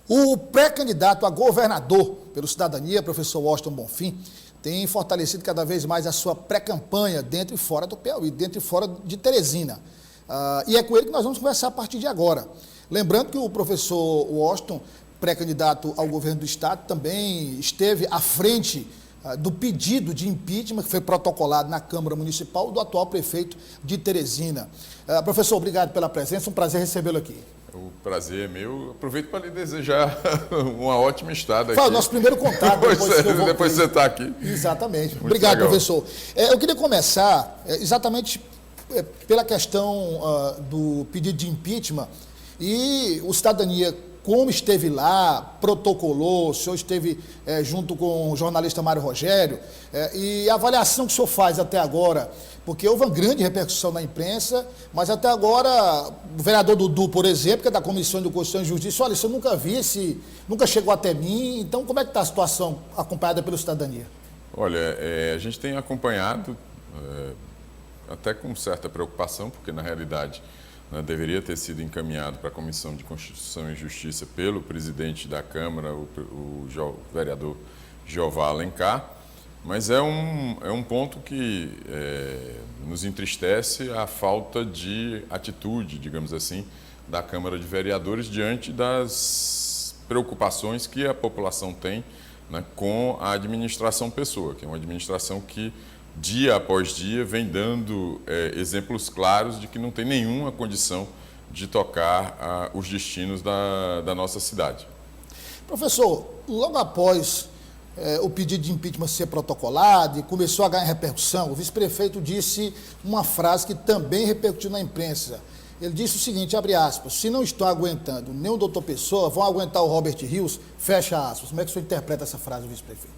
O pré-candidato a governador pelo Cidadania, professor Washington Bonfim, tem fortalecido cada vez mais a sua pré-campanha dentro e fora do Piauí, dentro e fora de Teresina. E é com ele que nós vamos conversar a partir de agora. Lembrando que o professor Washington, pré-candidato ao governo do Estado, também esteve à frente do pedido de impeachment que foi protocolado na Câmara Municipal do atual prefeito de Teresina. Professor, obrigado pela presença, um prazer recebê-lo aqui. O prazer é meu. Aproveito para lhe desejar uma ótima estada aqui. Foi o nosso primeiro contato depois você está aqui. Exatamente. Muito obrigado, legal. Professor. Eu queria começar exatamente pela questão do pedido de impeachment e o Cidadania, como esteve lá, protocolou, o senhor esteve junto com o jornalista Mário Rogério, e a avaliação que o senhor faz até agora, porque houve uma grande repercussão na imprensa, mas até agora, o vereador Dudu, por exemplo, que é da Comissão de Constituição e Justiça, olha, isso eu nunca vi, nunca chegou até mim, então como é que está a situação acompanhada pelo Cidadania? Olha, a gente tem acompanhado, até com certa preocupação, porque na realidade deveria ter sido encaminhado para a Comissão de Constituição e Justiça pelo presidente da Câmara, o vereador Jeová Alencar, mas é um ponto que nos entristece a falta de atitude, digamos assim, da Câmara de Vereadores diante das preocupações que a população tem, né, com a administração Pessoa, que é uma administração que dia após dia vem dando exemplos claros de que não tem nenhuma condição de tocar os destinos da nossa cidade. Professor, logo após o pedido de impeachment ser protocolado e começou a ganhar repercussão, o vice-prefeito disse uma frase que também repercutiu na imprensa. Ele disse o seguinte, abre aspas, se não estão aguentando nem o doutor Pessoa, vão aguentar o Robert Rios, fecha aspas. Como é que o senhor interpreta essa frase, vice-prefeito?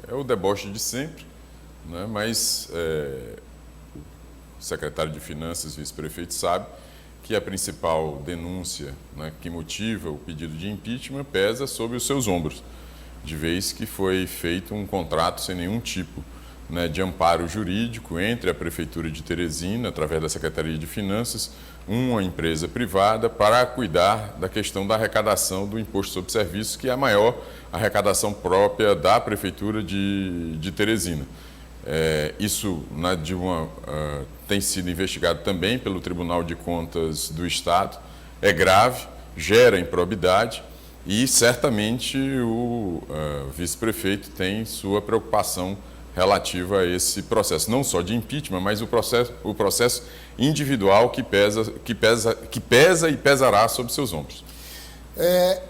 É o deboche de sempre, né? Mas o secretário de Finanças, vice-prefeito, sabe que a principal denúncia, né, que motiva o pedido de impeachment pesa sobre os seus ombros, de vez que foi feito um contrato sem nenhum tipo, né, de amparo jurídico entre a Prefeitura de Teresina, através da Secretaria de Finanças, uma empresa privada para cuidar da questão da arrecadação do Imposto sobre Serviços, que é a maior arrecadação própria da Prefeitura de Teresina. Isso tem sido investigado também pelo Tribunal de Contas do Estado, é grave, gera improbidade e certamente o vice-prefeito tem sua preocupação relativa a esse processo, não só de impeachment, mas o processo individual que pesa e pesará sobre seus ombros.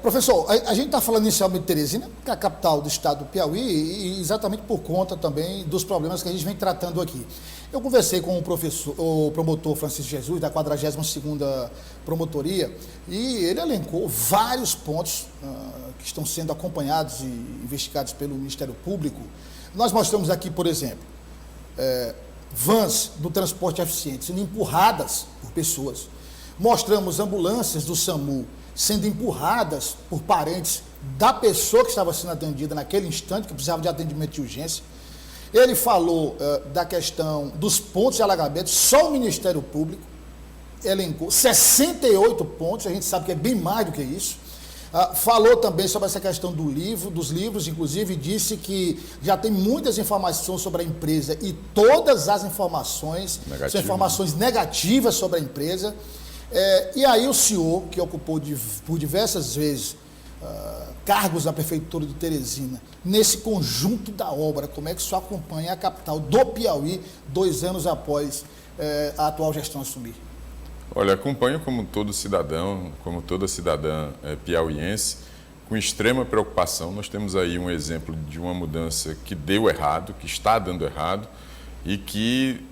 Professor, a gente está falando inicialmente de Teresina, que é a capital do estado do Piauí, e exatamente por conta também dos problemas que a gente vem tratando aqui. Eu conversei com o promotor Francisco Jesus, da 42ª Promotoria, e ele elencou vários pontos que estão sendo acompanhados e investigados pelo Ministério Público. Nós mostramos aqui, por exemplo, vans do transporte eficiente sendo empurradas por pessoas. Mostramos ambulâncias do SAMU sendo empurradas por parentes da pessoa que estava sendo atendida naquele instante, que precisava de atendimento de urgência. Ele falou da questão dos pontos de alagamento, só o Ministério Público elencou 68 pontos, a gente sabe que é bem mais do que isso. Falou também sobre essa questão dos livros, inclusive disse que já tem muitas informações sobre a empresa e todas as informações são informações negativas sobre a empresa. E aí o senhor, que ocupou por diversas vezes cargos na Prefeitura de Teresina, nesse conjunto da obra, como é que o senhor acompanha a capital do Piauí 2 anos após a atual gestão assumir? Olha, acompanho como todo cidadão, como toda cidadã piauiense, com extrema preocupação. Nós temos aí um exemplo de uma mudança que deu errado, que está dando errado e que,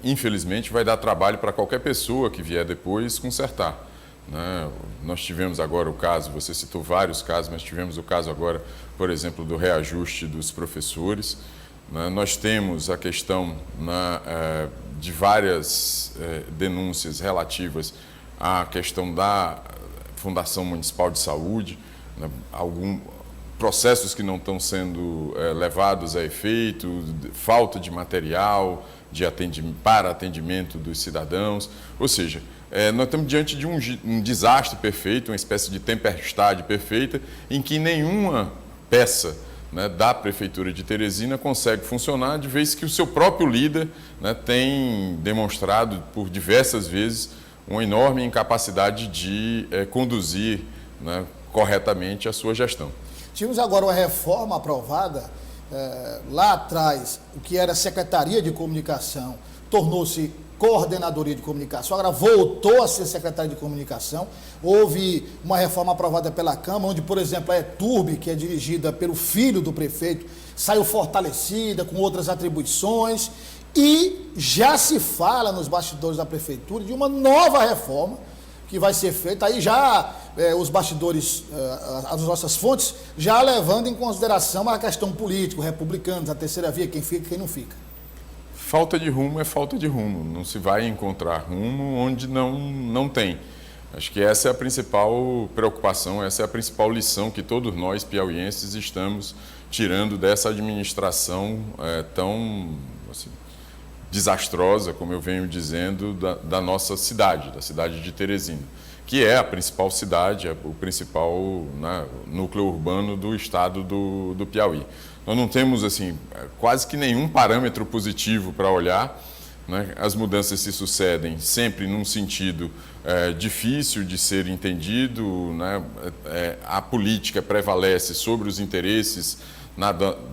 infelizmente, vai dar trabalho para qualquer pessoa que vier depois consertar, né? Nós tivemos agora o caso, você citou vários casos, mas tivemos o caso agora, por exemplo, do reajuste dos professores, né? Nós temos a questão de várias denúncias relativas à questão da Fundação Municipal de Saúde, né? processos que não estão sendo levados a efeito, falta de material para atendimento dos cidadãos. Ou seja, nós estamos diante de um desastre perfeito, uma espécie de tempestade perfeita, em que nenhuma peça, né, da Prefeitura de Teresina consegue funcionar, de vez que o seu próprio líder, né, tem demonstrado por diversas vezes uma enorme incapacidade de conduzir, né, corretamente a sua gestão. Tivemos agora uma reforma aprovada, lá atrás, o que era Secretaria de Comunicação tornou-se Coordenadoria de Comunicação, agora voltou a ser Secretaria de Comunicação. Houve uma reforma aprovada pela Câmara, onde, por exemplo, a ETURB, que é dirigida pelo filho do prefeito, saiu fortalecida, com outras atribuições, e já se fala nos bastidores da Prefeitura de uma nova reforma que vai ser feita, aí já os bastidores, as nossas fontes, já levando em consideração a questão política, republicanos, a terceira via, quem fica e quem não fica. Falta de rumo é falta de rumo, não se vai encontrar rumo onde não tem. Acho que essa é a principal preocupação, essa é a principal lição que todos nós piauienses estamos tirando dessa administração tão assim, desastrosa, como eu venho dizendo, da nossa cidade, da cidade de Teresina, que é a principal cidade, o principal, né, núcleo urbano do estado do Piauí. Nós não temos assim, quase que nenhum parâmetro positivo para olhar, né? As mudanças se sucedem sempre num sentido difícil de ser entendido, né? A política prevalece sobre os interesses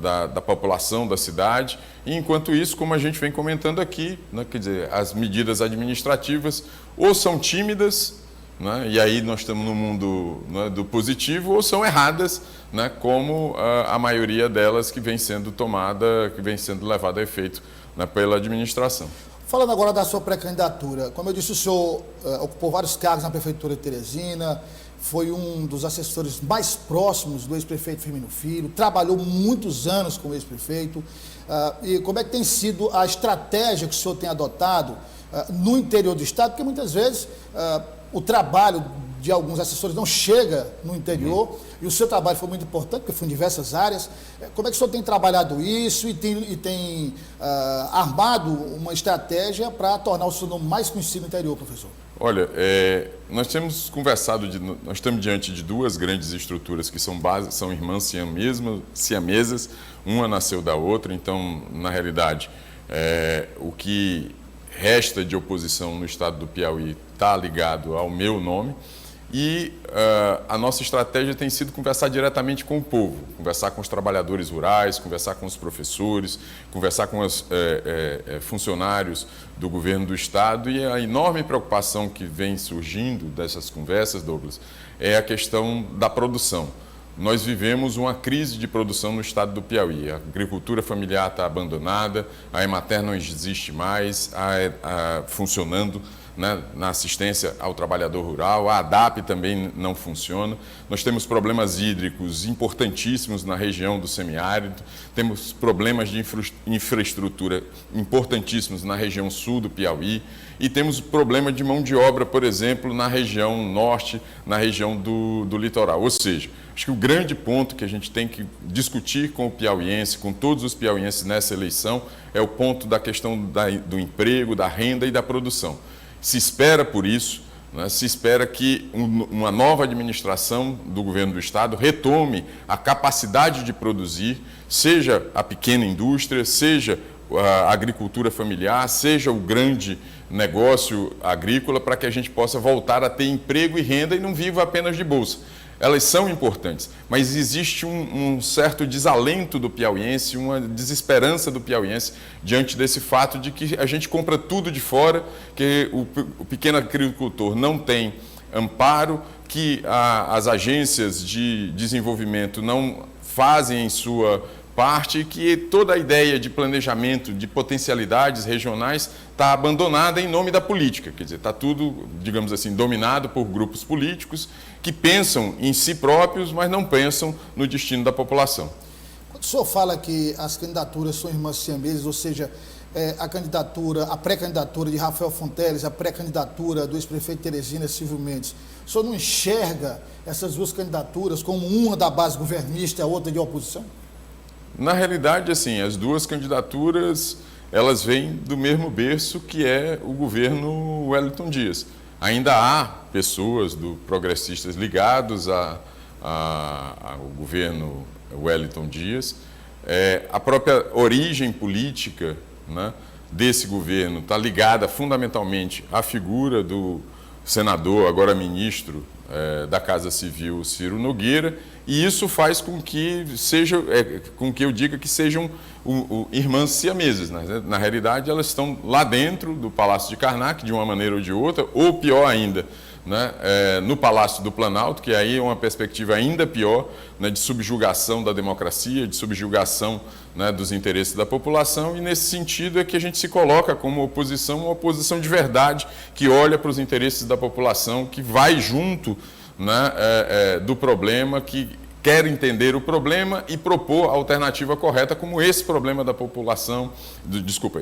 da população da cidade, e enquanto isso, como a gente vem comentando aqui, né, quer dizer, as medidas administrativas ou são tímidas, né, e aí nós estamos no mundo, né, do positivo, ou são erradas, né, como a maioria delas que vem sendo tomada, que vem sendo levada a efeito, né, pela administração. Falando agora da sua pré-candidatura, como eu disse, o senhor ocupou vários cargos na Prefeitura de Teresina, foi um dos assessores mais próximos do ex-prefeito Firmino Filho, trabalhou muitos anos com o ex-prefeito. E como é que tem sido a estratégia que o senhor tem adotado no interior do estado? Porque muitas vezes o trabalho de alguns assessores não chega no interior, e o seu trabalho foi muito importante, porque foi em diversas áreas. Como é que o senhor tem trabalhado isso e tem armado uma estratégia para tornar o seu nome mais conhecido no interior, professor? Olha, nós temos nós estamos diante de duas grandes estruturas que são irmãs siamesas, uma nasceu da outra, então, na realidade, o que resta de oposição no estado do Piauí está ligado ao meu nome, e a nossa estratégia tem sido conversar diretamente com o povo, conversar com os trabalhadores rurais, conversar com os professores, conversar com os funcionários do governo do estado, e a enorme preocupação que vem surgindo dessas conversas, Douglas, é a questão da produção. Nós vivemos uma crise de produção no estado do Piauí. A agricultura familiar está abandonada, a Emater não existe mais, funcionando, né, na assistência ao trabalhador rural, a ADAP também não funciona. Nós temos problemas hídricos importantíssimos na região do semiárido, temos problemas de infraestrutura importantíssimos na região sul do Piauí, e temos problema de mão de obra, por exemplo, na região norte, na região do litoral. Ou seja, acho que o grande ponto que a gente tem que discutir com o piauiense, com todos os piauienses nessa eleição, é o ponto da questão do emprego, da renda e da produção. Se espera por isso, né, se espera que uma nova administração do governo do estado retome a capacidade de produzir, seja a pequena indústria, seja a agricultura familiar, seja o grande negócio agrícola, para que a gente possa voltar a ter emprego e renda e não viva apenas de bolsa. Elas são importantes, mas existe um certo desalento do piauiense, uma desesperança do piauiense diante desse fato de que a gente compra tudo de fora, que o pequeno agricultor não tem amparo, que as agências de desenvolvimento não fazem em sua parte, que toda a ideia de planejamento de potencialidades regionais está abandonada em nome da política. Quer dizer, está tudo, digamos assim, dominado por grupos políticos que pensam em si próprios, mas não pensam no destino da população. Quando o senhor fala que as candidaturas são irmãs siamesas, ou seja, a pré-candidatura de Rafael Fonteles, a pré-candidatura do ex-prefeito Teresina, Silvio Mendes, o senhor não enxerga essas duas candidaturas como uma da base governista e a outra de oposição? Na realidade, assim, as duas candidaturas, elas vêm do mesmo berço que é o governo Wellington Dias. Ainda há pessoas progressistas ligados ao governo Wellington Dias. A própria origem política, né, desse governo está ligada fundamentalmente à figura do senador, agora ministro da Casa Civil, Ciro Nogueira, e isso faz com que eu diga que sejam irmãs siamesas. Né? Na realidade, elas estão lá dentro do Palácio de Karnak, de uma maneira ou de outra, ou pior ainda, né, no Palácio do Planalto, que aí é uma perspectiva ainda pior, né, de subjugação da democracia, de subjugação, né, dos interesses da população, e nesse sentido é que a gente se coloca como oposição, uma oposição de verdade, que olha para os interesses da população, que vai junto, né, do problema, que quer entender o problema e propor a alternativa correta, como esse problema da população,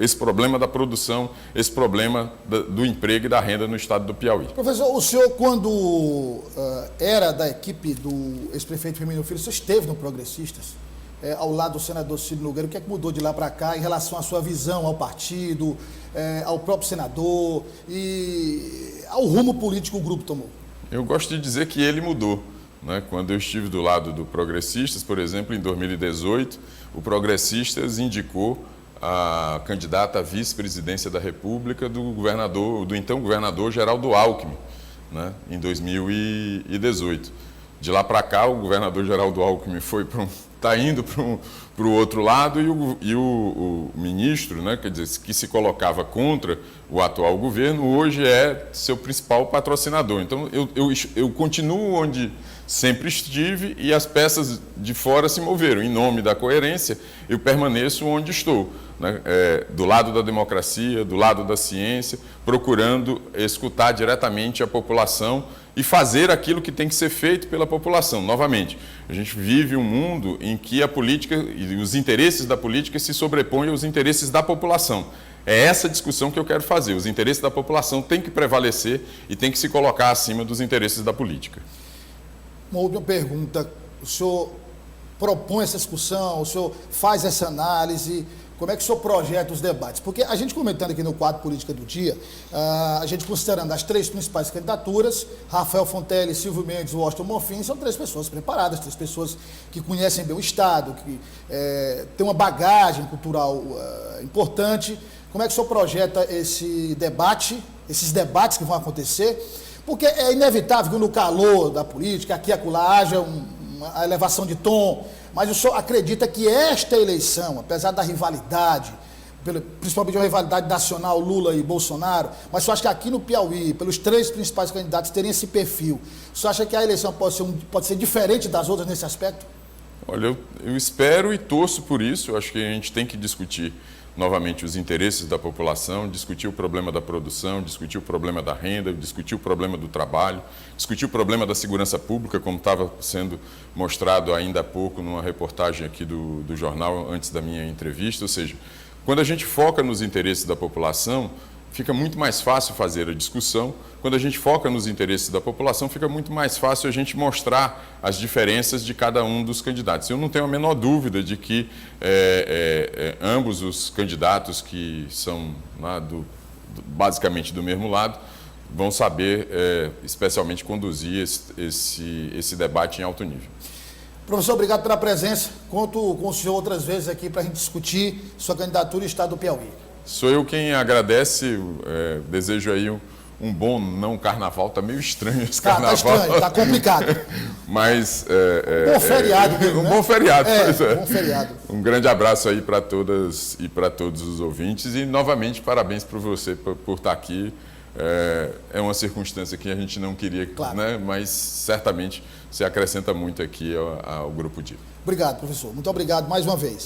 esse problema da produção, esse problema do emprego e da renda no estado do Piauí. Professor, o senhor, quando era da equipe do ex-prefeito Firmino Filho, o senhor esteve no Progressistas, ao lado do senador Ciro Nogueira. O que é que mudou de lá para cá em relação à sua visão ao partido, ao próprio senador e ao rumo político que o grupo tomou? Eu gosto de dizer que ele mudou. Quando eu estive do lado do Progressistas, por exemplo, em 2018, o Progressistas indicou a candidata à vice-presidência da República do então governador Geraldo Alckmin, né, em 2018. De lá para cá, o governador Geraldo Alckmin está indo para o outro lado, e o ministro, né, quer dizer, que se colocava contra o atual governo, hoje é seu principal patrocinador. Então, eu continuo onde sempre estive, e as peças de fora se moveram. Em nome da coerência, eu permaneço onde estou, né, do lado da democracia, do lado da ciência, procurando escutar diretamente a população e fazer aquilo que tem que ser feito pela população. Novamente, a gente vive um mundo em que a política e os interesses da política se sobrepõem aos interesses da população. É essa discussão que eu quero fazer. Os interesses da população têm que prevalecer e têm que se colocar acima dos interesses da política. Uma última pergunta. O senhor propõe essa discussão, o senhor faz essa análise, como é que o senhor projeta os debates? Porque a gente comentando aqui no quadro Política do Dia, a gente considerando as três principais candidaturas, Rafael Fonteles, Silvio Mendes e Washington Bonfim, são três pessoas preparadas, três pessoas que conhecem bem o Estado, que têm uma bagagem cultural importante. Como é que o senhor projeta esse debate, esses debates que vão acontecer? Porque é inevitável que no calor da política, aqui e acolá, haja uma elevação de tom, mas o senhor acredita que esta eleição, apesar da rivalidade, principalmente uma rivalidade nacional, Lula e Bolsonaro, mas o senhor acha que aqui no Piauí, pelos três principais candidatos terem esse perfil, o senhor acha que a eleição pode ser diferente das outras nesse aspecto? Olha, eu espero e torço por isso. Eu acho que a gente tem que discutir novamente os interesses da população, discutir o problema da produção, discutir o problema da renda, discutir o problema do trabalho, discutir o problema da segurança pública, como estava sendo mostrado ainda há pouco numa reportagem aqui do jornal antes da minha entrevista. Ou seja, quando a gente foca nos interesses da população, fica muito mais fácil fazer a discussão. Quando a gente foca nos interesses da população, fica muito mais fácil a gente mostrar as diferenças de cada um dos candidatos. Eu não tenho a menor dúvida de que ambos os candidatos que são basicamente do mesmo lado vão saber, especialmente, conduzir esse debate em alto nível. Professor, obrigado pela presença. Conto com o senhor outras vezes aqui para a gente discutir sua candidatura e o Estado do Piauí. Sou eu quem agradece, desejo aí um bom carnaval. Está meio estranho esse carnaval. Está estranho, está complicado. Mas bom feriado mesmo, né? Bom feriado, pois é. Bom feriado. Um grande abraço aí para todas e para todos os ouvintes, e novamente parabéns para você por estar aqui. É uma circunstância que a gente não queria, claro, né? Mas certamente se acrescenta muito aqui ao Grupo Dia. Obrigado, professor. Muito obrigado mais uma vez.